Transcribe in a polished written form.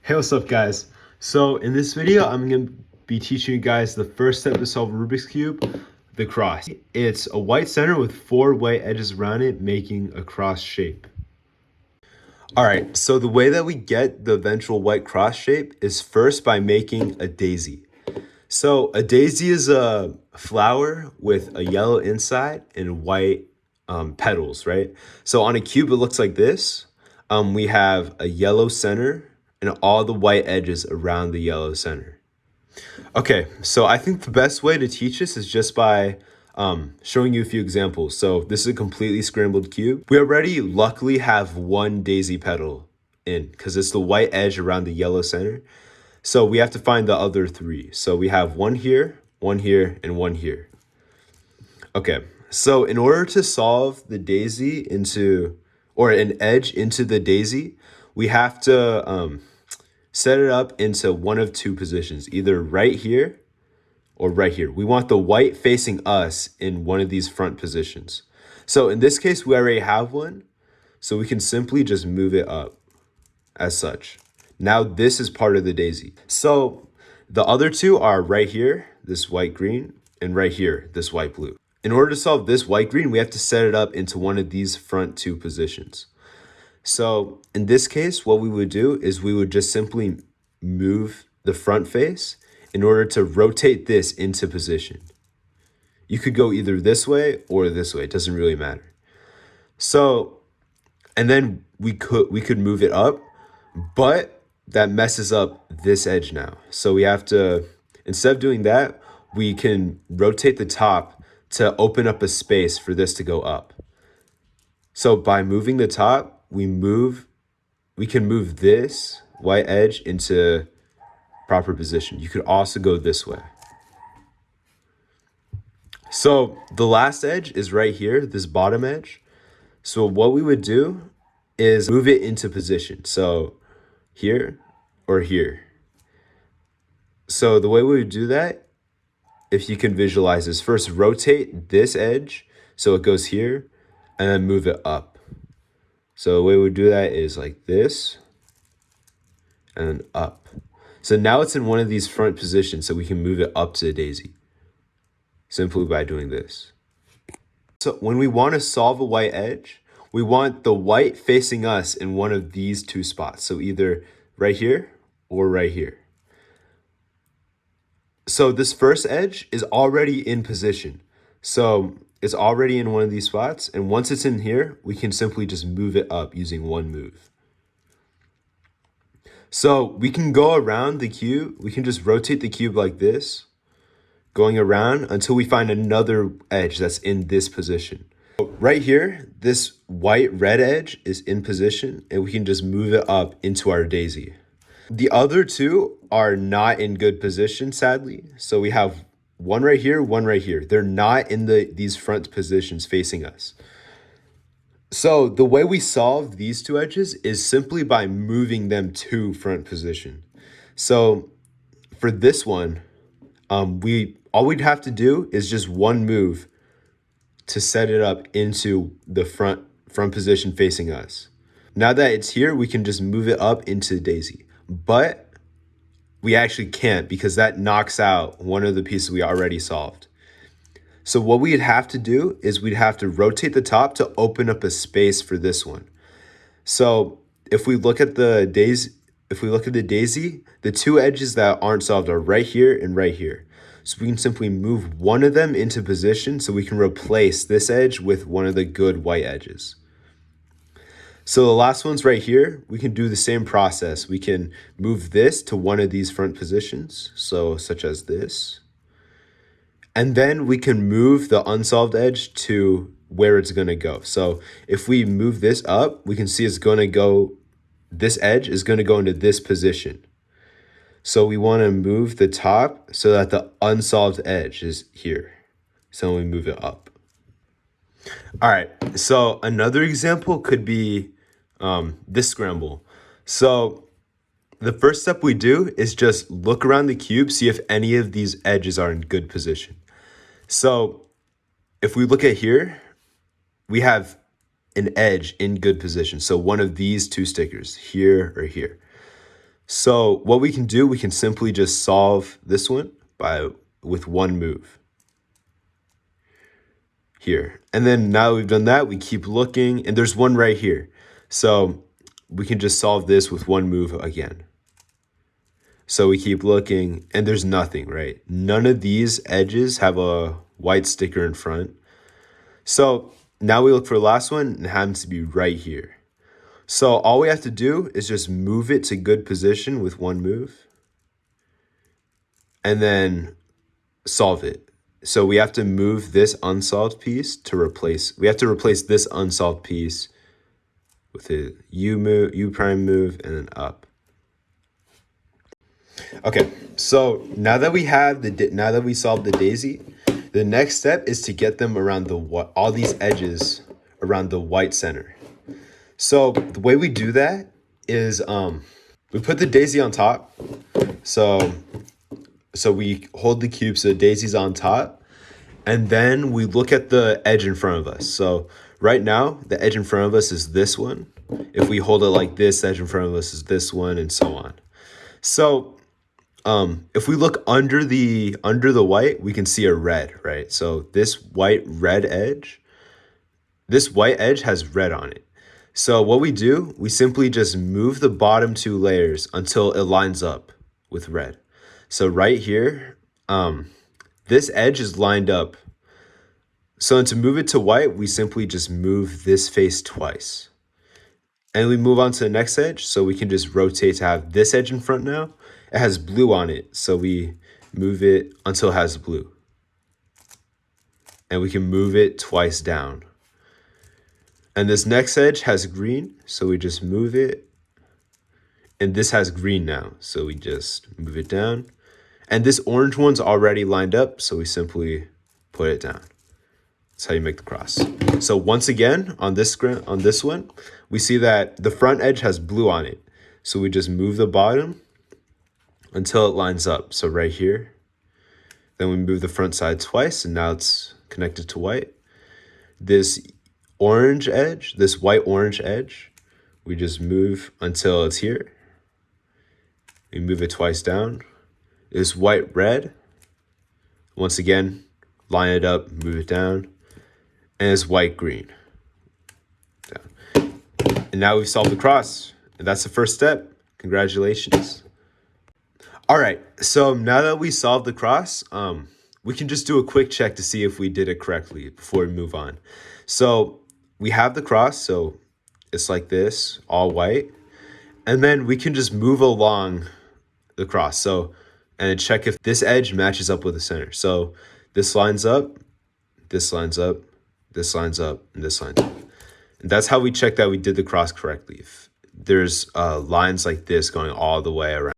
Hey, what's up, guys? So in this video, I'm going to be teaching you guys the first step to solve a Rubik's Cube, the cross. It's a white center with 4 white edges around it, making a cross shape. All right, so the way that we get the eventual white cross shape is first by making a daisy. So a daisy is a flower with a yellow inside and white petals, right? So on a cube, it looks like this. We have a yellow center and all the white edges around the yellow center. Okay, so I think the best way to teach this is just by showing you a few examples. So this is a completely scrambled cube. We already luckily have one daisy petal in because it's the white edge around the yellow center. So we have to find the other 3. So we have one here, and one here. Okay, so in order to solve the daisy into, or an edge into the daisy, we have to set it up into one of 2 positions, either right here or right here. We want the white facing us in one of these front positions. So in this case, we already have one, so we can simply just move it up as such. Now this is part of the daisy. So the other 2 are right here, this white green, and right here, this white blue. In order to solve this white green, we have to set it up into one of these front 2 positions. So in this case, what we would do is we would just simply move the front face in order to rotate this into position. You could go either this way or this way, it doesn't really matter. So, and then we could move it up, but that messes up this edge now. So we have to, instead of doing that, we can rotate the top to open up a space for this to go up. So by moving the top, we can move this white edge into proper position. You could also go this way. So the last edge is right here, this bottom edge. So what we would do is move it into position. So here or here. So the way we would do that, if you can visualize, is first rotate this edge so it goes here and then move it up. So the way we do that is like this and up. So now it's in one of these front positions, so we can move it up to the daisy simply by doing this. So when we want to solve a white edge, we want the white facing us in one of these 2 spots. So either right here or right here. So this first edge is already in position. So it's already in one of these spots. And once it's in here, we can simply just move it up using one move. So we can go around the cube. We can just rotate the cube like this, going around until we find another edge that's in this position. Right here, this white red edge is in position and we can just move it up into our daisy. The other 2 are not in good position, sadly. So we have one right here, one right here. They're not in these front positions facing us. So the way we solve these 2 edges is simply by moving them to front position. So for this one, all we'd have to do is just one move to set it up into the front position facing us. Now that it's here, we can just move it up into daisy. But we actually can't because that knocks out one of the pieces we already solved. So what we'd have to do is we'd have to rotate the top to open up a space for this one. So if we look at the daisy, the 2 edges that aren't solved are right here and right here. So we can simply move one of them into position so we can replace this edge with one of the good white edges. So the last one's right here. We can do the same process. We can move this to one of these front positions, so such as this. And then we can move the unsolved edge to where it's going to go. So if we move this up, we can see it's going to go, this edge is going to go into this position. So we want to move the top so that the unsolved edge is here. So we move it up. All right, so another example could be this scramble. So the first step we do is just look around the cube, see if any of these edges are in good position. So if we look at here, we have an edge in good position. So one of these 2 stickers, here or here. So what we can do, we can simply just solve this one with one move here. And then now we've done that, we keep looking, and there's one right here. So we can just solve this with one move again. So we keep looking, and there's nothing, right? None of these edges have a white sticker in front. So now we look for the last one, and it happens to be right here. So all we have to do is just move it to good position with one move, and then solve it. So we have to move this unsolved piece to replace, we have to replace this unsolved piece with a U prime move, and then up. Okay, so now that we solved the daisy, the next step is to get them around all these edges around the white center. So the way we do that is we put the daisy on top. So we hold the cube so the daisy's on top, and then we look at the edge in front of us. So right now, the edge in front of us is this one. If we hold it like this, the edge in front of us is this one, and so on. So if we look under the white, we can see a red, right? So this white edge has red on it. So what we do, we simply just move the bottom two layers until it lines up with red. So right here, this edge is lined up. So to move it to white, we simply just move this face twice. And we move on to the next edge, so we can just rotate to have this edge in front now. It has blue on it, so we move it until it has blue. And we can move it twice down. And this next edge has green, so we just move it. And this has green now, so we just move it down. And this orange one's already lined up, so we simply put it down. That's how you make the cross. So once again, on this one, we see that the front edge has blue on it. So we just move the bottom until it lines up. So right here, then we move the front side twice, and now it's connected to white. This orange edge, this white orange edge, we just move until it's here. We move it twice down. This white red, once again, line it up, move it down. And it's white green. Down. And now we've solved the cross. And that's the first step. Congratulations. All right, so now that we solved the cross, we can just do a quick check to see if we did it correctly before we move on. So we have the cross, so it's like this, all white. And then we can just move along the cross. And check if this edge matches up with the center. So this lines up, this lines up, this lines up, and this lines up. And that's how we check that we did the cross correctly. If there's lines like this going all the way around.